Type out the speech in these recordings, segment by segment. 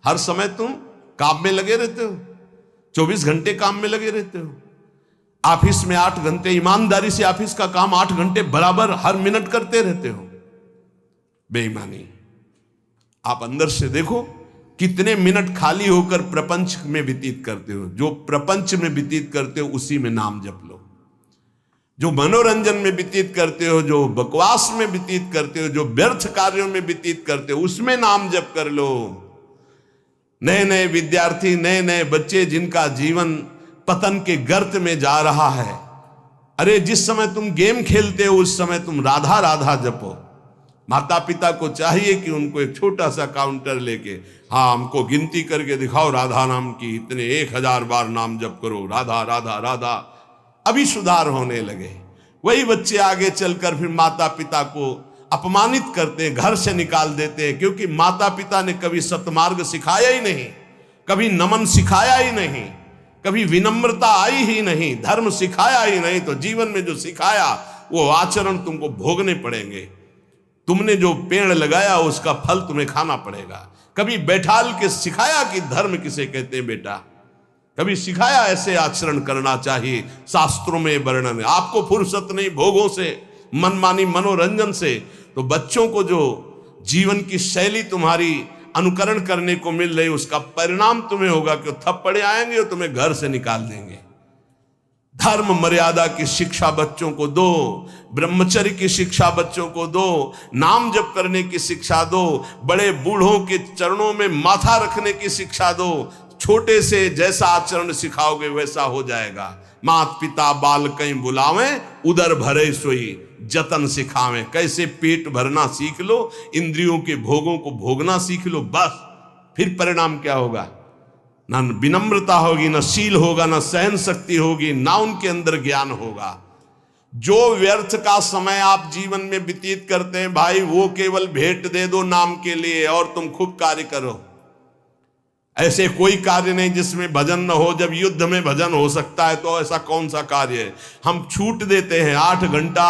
हर समय तुम काम में लगे रहते हो, 24 घंटे काम में लगे रहते हो। ऑफिस में 8 घंटे ईमानदारी से ऑफिस का काम 8 घंटे बराबर हर मिनट करते रहते हो। बेईमानी। आप अंदर से देखो कितने मिनट खाली होकर प्रपंच में व्यतीत करते हो। जो प्रपंच में व्यतीत करते हो उसी में नाम जप लो। जो मनोरंजन में व्यतीत करते हो, जो बकवास में व्यतीत करते हो, जो व्यर्थ कार्यों में व्यतीत करते हो, उसमें नाम जप कर लो। नए नए विद्यार्थी, नए नए बच्चे जिनका जीवन पतन के गर्त में जा रहा है, अरे जिस समय तुम गेम खेलते हो उस समय तुम राधा राधा जपो। माता पिता को चाहिए कि उनको एक छोटा सा काउंटर लेके, हाँ हमको गिनती करके दिखाओ राधा नाम की, इतने 1000 बार नाम जप करो, राधा राधा राधा। अभी सुधार होने लगे। वही बच्चे आगे चलकर फिर माता पिता को अपमानित करते हैं, घर से निकाल देते हैं, क्योंकि माता पिता ने कभी सतमार्ग सिखाया ही नहीं, कभी नमन सिखाया ही नहीं, कभी विनम्रता आई ही नहीं, धर्म सिखाया ही नहीं। तो जीवन में जो सिखाया वो आचरण तुमको भोगने पड़ेंगे। तुमने जो पेड़ लगाया उसका फल तुम्हें खाना पड़ेगा। कभी बैठाल के सिखाया कि धर्म किसे कहते हैं बेटा, कभी सिखाया ऐसे आचरण करना चाहिए। शास्त्रों में वर्णन है। आपको फुर्सत नहीं भोगों से, मनमानी मनोरंजन से, तो बच्चों को जो जीवन की शैली तुम्हारी अनुकरण करने को मिल रही उसका परिणाम तुम्हें होगा कि थप्पड़े आएंगे और तुम्हें घर से निकाल देंगे। धर्म मर्यादा की शिक्षा बच्चों को दो, ब्रह्मचर्य की शिक्षा बच्चों को दो, नाम जप करने की शिक्षा दो, बड़े बूढ़ों के चरणों में माथा रखने की शिक्षा दो। छोटे से जैसा आचरण सिखाओगे वैसा हो जाएगा। मात पिता बाल कहीं बुलावें, उदर भरे सोई जतन सिखावें। कैसे पेट भरना सीख लो, इंद्रियों के भोगों को भोगना सीख लो, बस फिर परिणाम क्या होगा? ना विनम्रता होगी, ना शील होगा, ना सहन शक्ति होगी, ना उनके अंदर ज्ञान होगा। जो व्यर्थ का समय आप जीवन में व्यतीत करते हैं भाई, वो केवल भेंट दे दो नाम के लिए और तुम खूब कार्य करो। ऐसे कोई कार्य नहीं जिसमें भजन न हो। जब युद्ध में भजन हो सकता है तो ऐसा कौन सा कार्य है? हम छूट देते हैं 8 घंटा।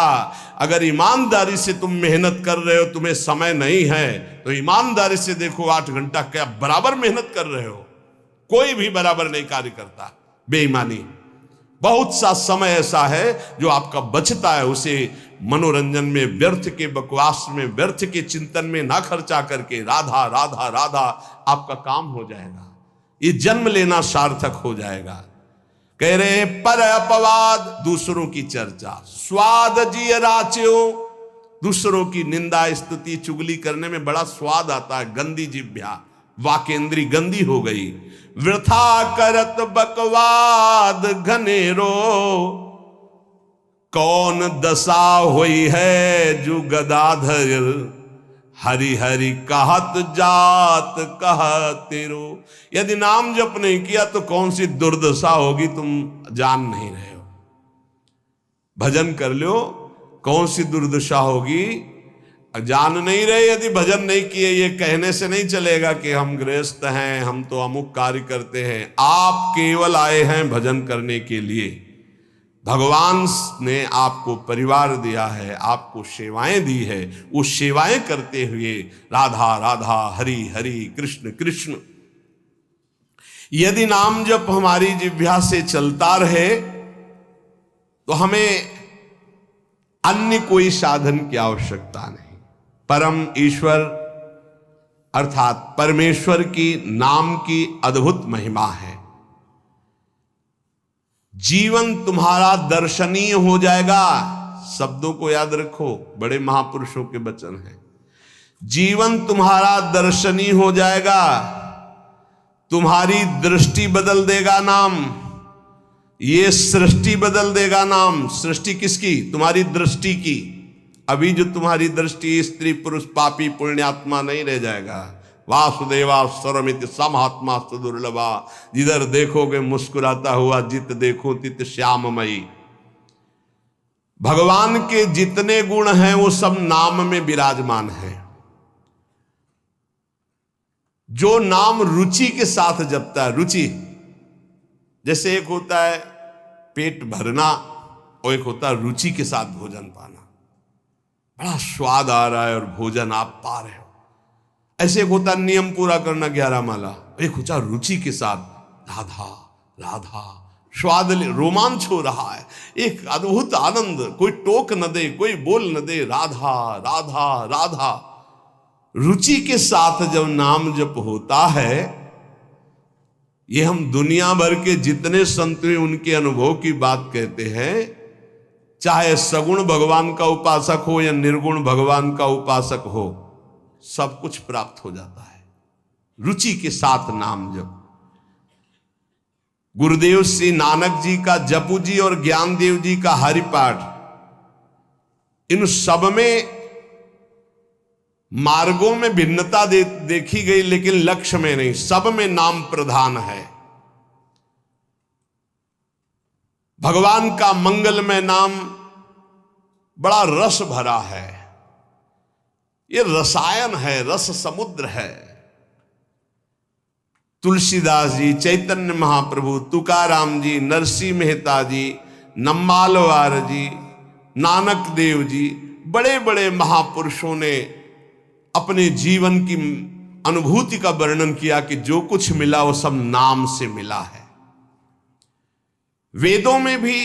अगर ईमानदारी से तुम मेहनत कर रहे हो, तुम्हें समय नहीं है तो ईमानदारी से देखो 8 घंटा क्या बराबर मेहनत कर रहे हो? कोई भी बराबर नहीं कार्य करता। बेईमानी। बहुत सा समय ऐसा है जो आपका बचता है, उसे मनोरंजन में, व्यर्थ के बकवास में, व्यर्थ के चिंतन में ना खर्चा करके राधा राधा राधा आपका काम हो जाएगा। ये जन्म लेना सार्थक हो जाएगा। कह रहे पर अपवाद, दूसरों की चर्चा, स्वाद जिय राच्यो, दूसरों की निंदा स्तुति चुगली करने में बड़ा स्वाद आता है। गंदी जिह्वा, वाकेंद्री गंदी हो गई। वृथा करत बकवाद घनेरो, कौन दशा हुई है जो गदाधर, हरि हरि कहत जात कहतेरो। यदि नाम जप नहीं किया तो कौन सी दुर्दशा होगी तुम जान नहीं रहे हो। भजन कर लो, कौन सी दुर्दशा होगी जान नहीं रहे। यदि भजन नहीं किए, ये कहने से नहीं चलेगा कि हम गृहस्थ हैं, हम तो अमुक कार्य करते हैं। आप केवल आए हैं भजन करने के लिए। भगवान ने आपको परिवार दिया है, आपको सेवाएं दी है, वो सेवाएं करते हुए राधा राधा हरि हरि कृष्ण कृष्ण। यदि नाम जप हमारी जिह्वा से चलता रहे तो हमें अन्य कोई साधन की आवश्यकता नहीं। परम ईश्वर अर्थात परमेश्वर की नाम की अद्भुत महिमा है। जीवन तुम्हारा दर्शनीय हो जाएगा। शब्दों को याद रखो, बड़े महापुरुषों के वचन हैं। जीवन तुम्हारा दर्शनीय हो जाएगा, तुम्हारी दृष्टि बदल देगा नाम, ये सृष्टि बदल देगा नाम। सृष्टि किसकी? तुम्हारी दृष्टि की। अभी जो तुम्हारी दृष्टि स्त्री पुरुष पापी पुण्यात्मा नहीं रह जाएगा। वासुदेवा स्वरमित समहात्मा सुदुर्लभा, जिधर देखोगे मुस्कुराता हुआ, जित देखो तित श्याममयी। भगवान के जितने गुण हैं वो सब नाम में विराजमान हैं। जो नाम रुचि के साथ जपता है, रुचि जैसे एक होता है पेट भरना और एक होता है रुचि के साथ भोजन पाना। बड़ा स्वाद आ रहा है और भोजन आप पा रहे हो। ऐसे एक होता है नियम पूरा करना 11 माला, एक ऊंचा रुचि के साथ राधा राधा, स्वाद रोमांच हो रहा है, एक अद्भुत आनंद, कोई टोक न दे, कोई बोल न दे, राधा राधा राधा। रुचि के साथ जब नाम जप होता है, ये हम दुनिया भर के जितने संत हैं उनके अनुभव की बात कहते हैं, चाहे सगुण भगवान का उपासक हो या निर्गुण भगवान का उपासक हो, सब कुछ प्राप्त हो जाता है रुचि के साथ नाम जप। गुरुदेव श्री नानक जी का जपू जी और ज्ञानदेव जी का हरिपाठ, इन सब में मार्गों में भिन्नता देखी गई, लेकिन लक्ष्य में नहीं, सब में नाम प्रधान है। भगवान का मंगलमय नाम बड़ा रस भरा है, ये रसायन है, रस समुद्र है। तुलसीदास जी, चैतन्य महाप्रभु, तुकाराम जी, नरसिंह मेहता जी, नम्मालवार जी, नानक देव जी, बड़े बड़े महापुरुषों ने अपने जीवन की अनुभूति का वर्णन किया कि जो कुछ मिला वो सब नाम से मिला है। वेदों में भी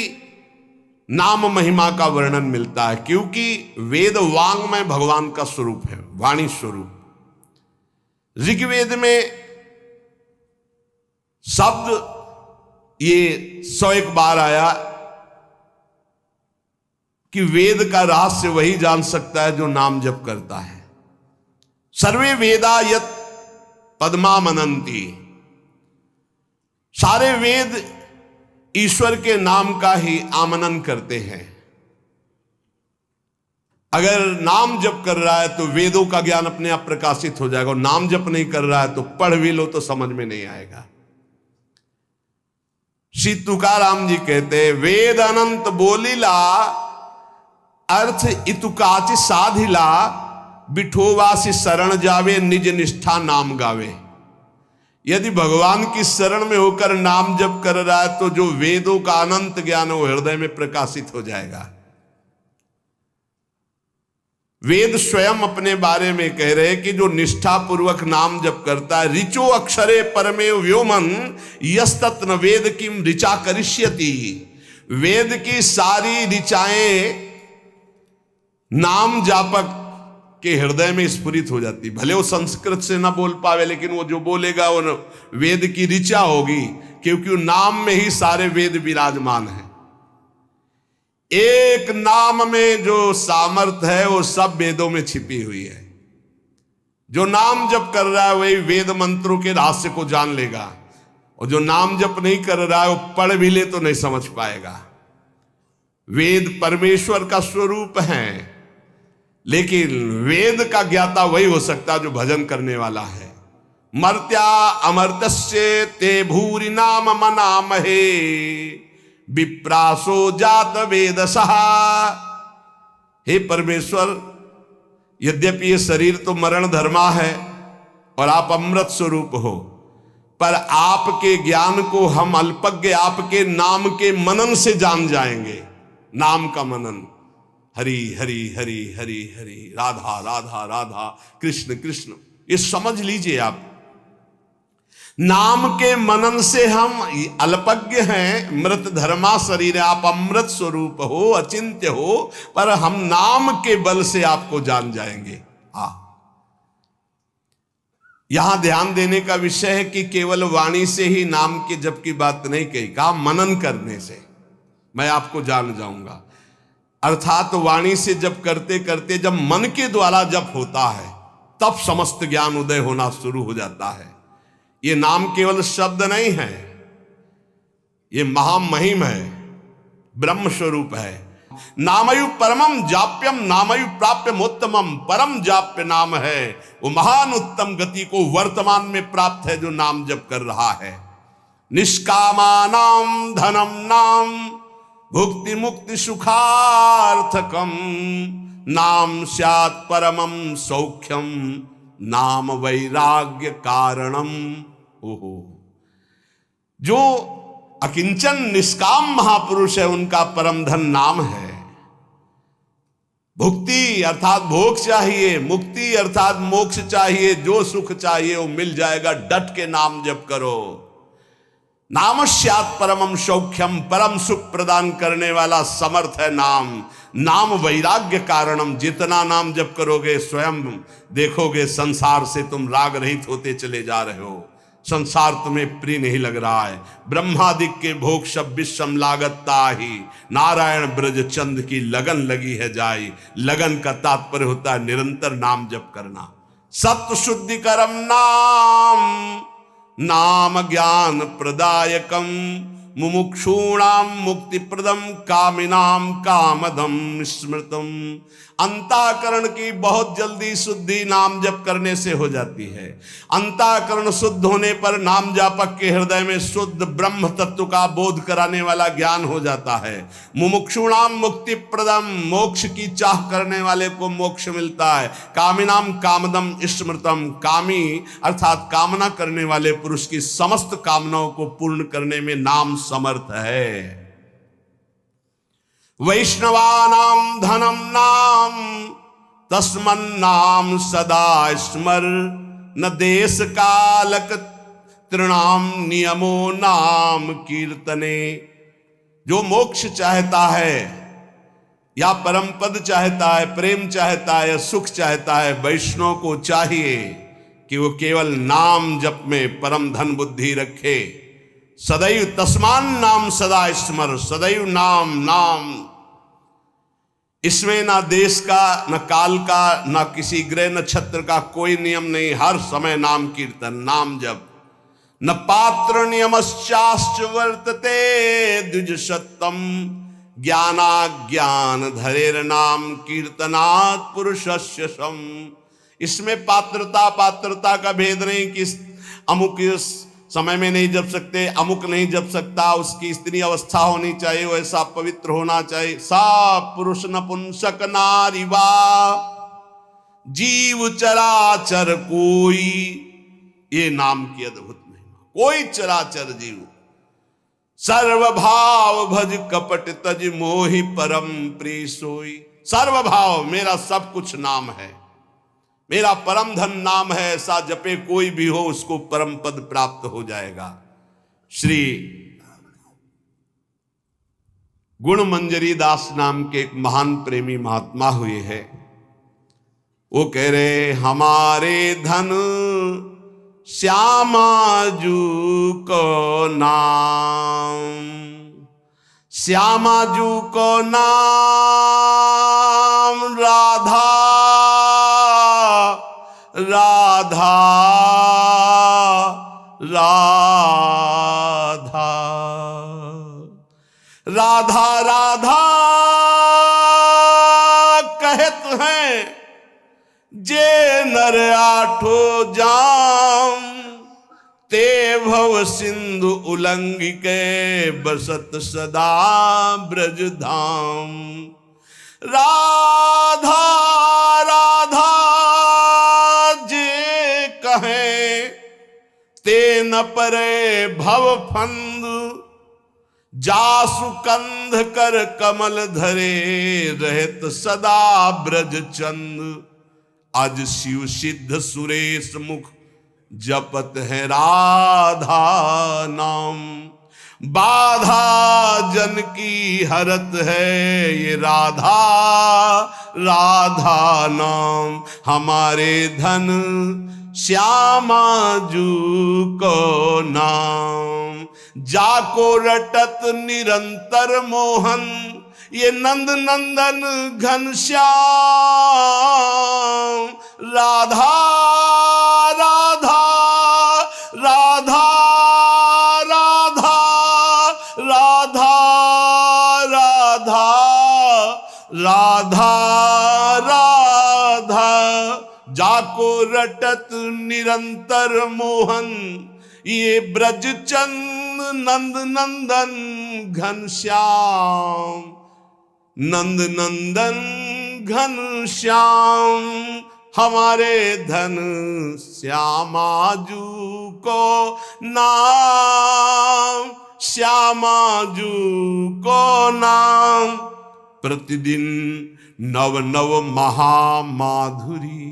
नाम महिमा का वर्णन मिलता है, क्योंकि वेद वांग्मय भगवान का स्वरूप है, वाणी स्वरूप। ऋग्वेद में शब्द ये 101 बार आया कि वेद का रहस्य वही जान सकता है जो नाम जप करता है। सर्वे वेदा यत पद्मा मनंती, सारे वेद ईश्वर के नाम का ही आमनन करते हैं। अगर नाम जप कर रहा है तो वेदों का ज्ञान अपने आप प्रकाशित हो जाएगा, और नाम जप नहीं कर रहा है तो पढ़ भी लो तो समझ में नहीं आएगा। श्री तुकाराम जी कहते हैं, वेद अनंत बोलीला अर्थ इतुकाच साधिला, बिठोवासी शरण जावे निज निष्ठा नाम गावे। यदि भगवान की शरण में होकर नाम जप कर रहा है तो जो वेदों का अनंत ज्ञान वो हृदय में प्रकाशित हो जाएगा। वेद स्वयं अपने बारे में कह रहे हैं कि जो निष्ठा पूर्वक नाम जप करता है, ऋचो अक्षरे परमे व्योमन यस्तत्न वेद किम ऋचा करिष्यति। वेद की सारी ऋचाएं नाम जापक के हृदय में स्फुरित हो जाती। भले वो संस्कृत से ना बोल पावे, लेकिन वो जो बोलेगा वो वेद की ऋचा होगी, क्योंकि नाम में ही सारे वेद विराजमान हैं। एक नाम में जो सामर्थ है वो सब वेदों में छिपी हुई है। जो नाम जप कर रहा है वही वेद मंत्रों के रहस्य को जान लेगा, और जो नाम जप नहीं कर रहा है वो पढ़ भी ले तो नहीं समझ पाएगा। वेद परमेश्वर का स्वरूप है, लेकिन वेद का ज्ञाता वही हो सकता जो भजन करने वाला है। मर्त्या अमर्त्य ते भूरि नाम मनामहे, विप्रासो जात वेदसहा। हे परमेश्वर, यद्यपि ये शरीर तो मरण धर्मा है और आप अमृत स्वरूप हो, पर आपके ज्ञान को हम अल्पज्ञ आपके नाम के मनन से जान जाएंगे। नाम का मनन, हरि हरि हरि हरि हरि, राधा राधा राधा, कृष्ण कृष्ण, ये समझ लीजिए आप। नाम के मनन से हम अल्पज्ञ हैं, मृत धर्मा शरीर, आप अमृत स्वरूप हो, अचिंत्य हो, पर हम नाम के बल से आपको जान जाएंगे। यहां ध्यान देने का विषय है कि केवल वाणी से ही नाम के जप की बात नहीं कही, कहा मनन करने से मैं आपको जान जाऊंगा। अर्थात वाणी से जप करते करते जब मन के द्वारा जप होता है तब समस्त ज्ञान उदय होना शुरू हो जाता है। ये नाम केवल शब्द नहीं है, ये महामहिम है, ब्रह्म स्वरूप है। नामयु परमम जाप्यम नामयु प्राप्यमोत्तमम, परम जाप्य नाम है, वो महान उत्तम गति को वर्तमान में प्राप्त है जो नाम जप कर रहा है। निष्कामानाम धनम नाम भुक्ति मुक्ति सुखार्थकम, नाम स्यात् परमम सौख्यम, नाम वैराग्य कारणम। ओहो, जो अकिंचन निष्काम महापुरुष है उनका परम धन नाम है। भुक्ति अर्थात भोग चाहिए, मुक्ति अर्थात मोक्ष चाहिए, जो सुख चाहिए वो मिल जाएगा। डट के नाम जप करो। नामस्यात् परमं सौख्यम, परम सुख प्रदान करने वाला समर्थ है नाम। नाम वैराग्य कारणम, जितना नाम जप करोगे स्वयं देखोगे संसार से तुम राग रहित होते चले जा रहे हो। संसार तुम्हें प्रिय नहीं लग रहा है। ब्रह्मादिक के भोग सब विषम लागता ही, नारायण ब्रज चंद की लगन लगी है जाई। लगन का तात्पर्य होता है निरंतर नाम जप करना। सत्य शुद्धिकरम नाम, नाम ज्ञान प्रदायकम, मुमुक्षूणाम मुक्ति प्रदम, कामिनाम कामदम स्मृतम। अंतःकरण की बहुत जल्दी शुद्धि नाम जप करने से हो जाती है। अंतःकरण शुद्ध होने पर नाम जापक के हृदय में शुद्ध ब्रह्म तत्व का बोध कराने वाला ज्ञान हो जाता है। मुमुक्षुणाम मुक्ति प्रदम, मोक्ष की चाह करने वाले को मोक्ष मिलता है। कामिनाम कामदम स्मृतम, कामी अर्थात कामना करने वाले पुरुष की समस्त कामनाओं को पूर्ण करने में नाम समर्थ है। वैष्णवानाम धनम नाम, तस्मन्नाम सदा स्मर, न देश कालक तृणाम नियमो नाम कीर्तने। जो मोक्ष चाहता है या परम पद चाहता है, प्रेम चाहता है या सुख चाहता है, वैष्णव को चाहिए कि वो केवल नाम जप में परम धन बुद्धि रखे। सदैव तस्मान नाम सदा स्मर, सदैव नाम नाम। इसमें ना देश का, न काल का, न किसी ग्रह नक्षत्र का कोई नियम नहीं। हर समय नाम कीर्तन, नाम जप। न पात्र नियमश्चाश्च वर्तते द्विज सत्तम, ज्ञानाज्ञान धरेर नाम कीर्तनात् पुरुषस्य सम। इसमें पात्रता का भेद नहीं कि अमुक समय में नहीं जप सकते, अमुक नहीं जप सकता, उसकी स्त्री अवस्था होनी चाहिए, वैसा पवित्र होना चाहिए। सा पुरुष नपुंसक नारी वा, जीव चराचर कोई, ये नाम की अद्भुत महिमा। कोई चराचर जीव, सर्वभाव भज कपट तज मोहि परम प्रिय सोई। सर्वभाव, मेरा सब कुछ नाम है, मेरा परम धन नाम है। ऐसा जपे कोई भी हो उसको परम पद प्राप्त हो जाएगा। श्री गुण मंजरी दास नाम के एक महान प्रेमी महात्मा हुए हैं। वो कह रहे, हमारे धन श्यामाजू को नाम, श्यामाजू को नाम, राधा राधा राधा राधा राधा कहत हैं जे नर आठो जाम, ते भव सिंधु उलंघि के बसत सदा ब्रज धाम। राधा राधा ते न परे भव फंद, जासु कंध कर कमल धरे, रहत सदा ब्रज चंद। आज शिव सिद्ध सुरेश मुख जपत है राधा नाम, बाधा जन की हरत है ये राधा राधा नाम। हमारे धन श्यामाजू को नाम, जाको रटत निरंतर मोहन, ये नंद नंदन घनश्याम। राधा राधा राधा राधा राधा राधा राधा राधा, जाको रटत निरंतर मोहन, ये ब्रज चंद नंद नंदन घनश्याम। नंद नंदन घनश्याम, हमारे धन श्यामाजू को नाम, श्यामाजू को नाम। प्रतिदिन नव नव महामाधुरी।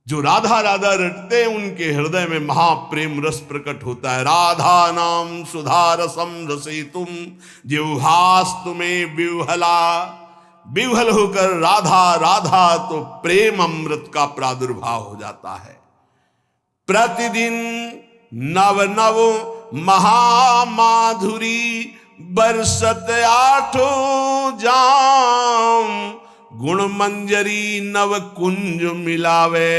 जो राधा राधा रटते हैं उनके हृदय में महाप्रेम रस प्रकट होता है। राधा नाम सुधा रसम रसितुम जिह्वास्तु में विह्वला। विह्वल होकर राधा राधा तो प्रेम अमृत का प्रादुर्भाव हो जाता है। प्रतिदिन नव नव महामाधुरी बरसत आठों जाम। गुण मंजरी नव कुंज मिलावे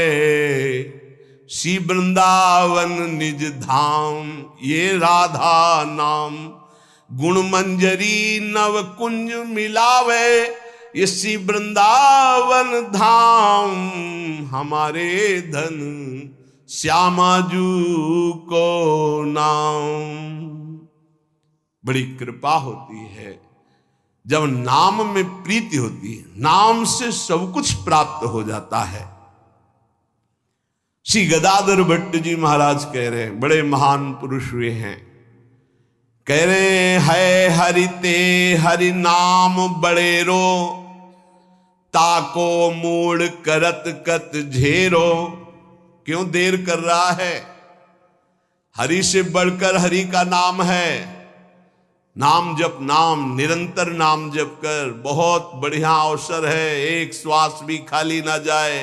श्री वृंदावन निज धाम। ये राधा नाम गुण मंजरी नव कुंज मिलावे ये श्री वृंदावन धाम। हमारे धन श्यामाजू को नाम। बड़ी कृपा होती है जब नाम में प्रीति होती है। नाम से सब कुछ प्राप्त हो जाता है। श्री गदाधर भट्ट जी महाराज कह रहे हैं, बड़े महान पुरुष हुए हैं, कह रहे है हरिते हरि नाम बड़ेरो ताको मूड करत कत झेरो। क्यों देर कर रहा है? हरि से बढ़कर हरि का नाम है। नाम जप, नाम निरंतर नाम जप कर बहुत बढ़िया अवसर है, एक श्वास भी खाली ना जाए।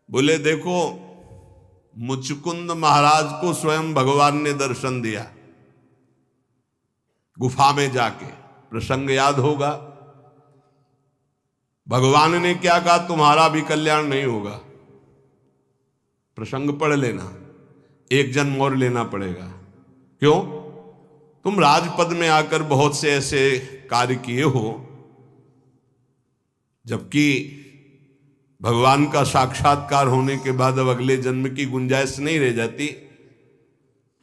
बोले देखो मुचकुंद महाराज को स्वयं भगवान ने दर्शन दिया गुफा में जाके, प्रसंग याद होगा। भगवान ने क्या कहा? तुम्हारा भी कल्याण नहीं होगा। प्रसंग पढ़ लेना, एक जन्म और लेना पड़ेगा। क्यों? तुम राजपद में आकर बहुत से ऐसे कार्य किए हो, जबकि भगवान का साक्षात्कार होने के बाद अब अगले जन्म की गुंजाइश नहीं रह जाती।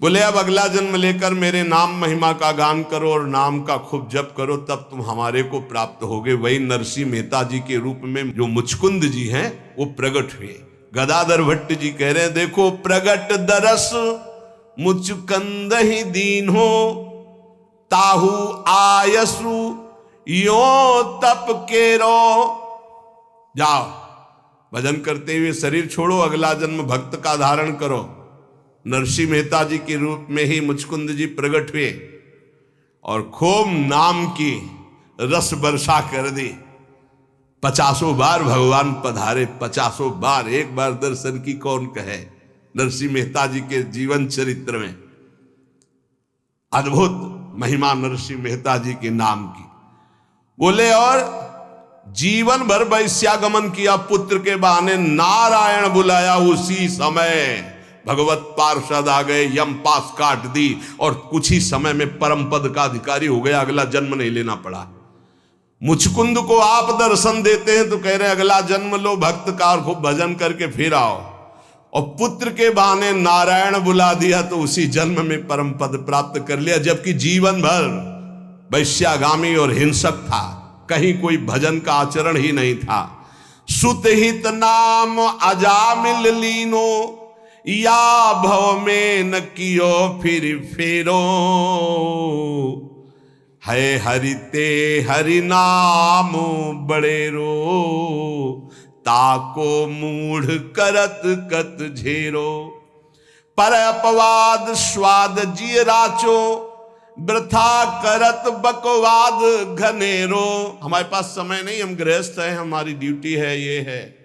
बोले अब अगला जन्म लेकर मेरे नाम महिमा का गान करो और नाम का खूब जप करो, तब तुम हमारे को प्राप्त होगे। वही नरसिंह मेहता जी के रूप में जो मुचकुंद जी हैं वो प्रकट हुए। गदाधर भट्ट जी कह रहे हैं देखो प्रगट दरस मुचकंद ही दीन हो ताहू आयसु यो तप केरो। जाओ भजन करते हुए शरीर छोड़ो, अगला जन्म भक्त का धारण करो। नरसिंह मेहता जी के रूप में ही मुचकुंद जी प्रकट हुए और खूब नाम की रस वर्षा कर दी। 50 बार भगवान पधारे, 50 बार। एक बार दर्शन की कौन कहे? नरसिंह मेहता जी के जीवन चरित्र में अद्भुत महिमा नरसिंह मेहता जी के नाम की। बोले और जीवन भर वैश्यागमन किया, पुत्र के बहाने नारायण बुलाया, उसी समय भगवत पार्षद आ गए, यम पास काट दी और कुछ ही समय में परम पद का अधिकारी हो गया। अगला जन्म नहीं लेना पड़ा। मुचकुंद को आप दर्शन देते हैं तो कह रहे अगला जन्म लो, भक्त का और खूब भजन करके फिर आओ। और पुत्र के बहाने नारायण बुला दिया तो उसी जन्म में परम पद प्राप्त कर लिया, जबकि जीवन भर वैश्यागामी और हिंसक था, कहीं कोई भजन का आचरण ही नहीं था। सुतहित नाम अजामिल लीनो या भव में न कियो फिर फेरो। है हरिते हरि नाम बड़ेरो ताको मूढ़ करत कत झेरो। पर अपवाद स्वाद जिय राचो वृथा करत बकवाद घनेरो। हमारे पास समय नहीं, हम गृहस्थ हैं, हमारी ड्यूटी है, ये है।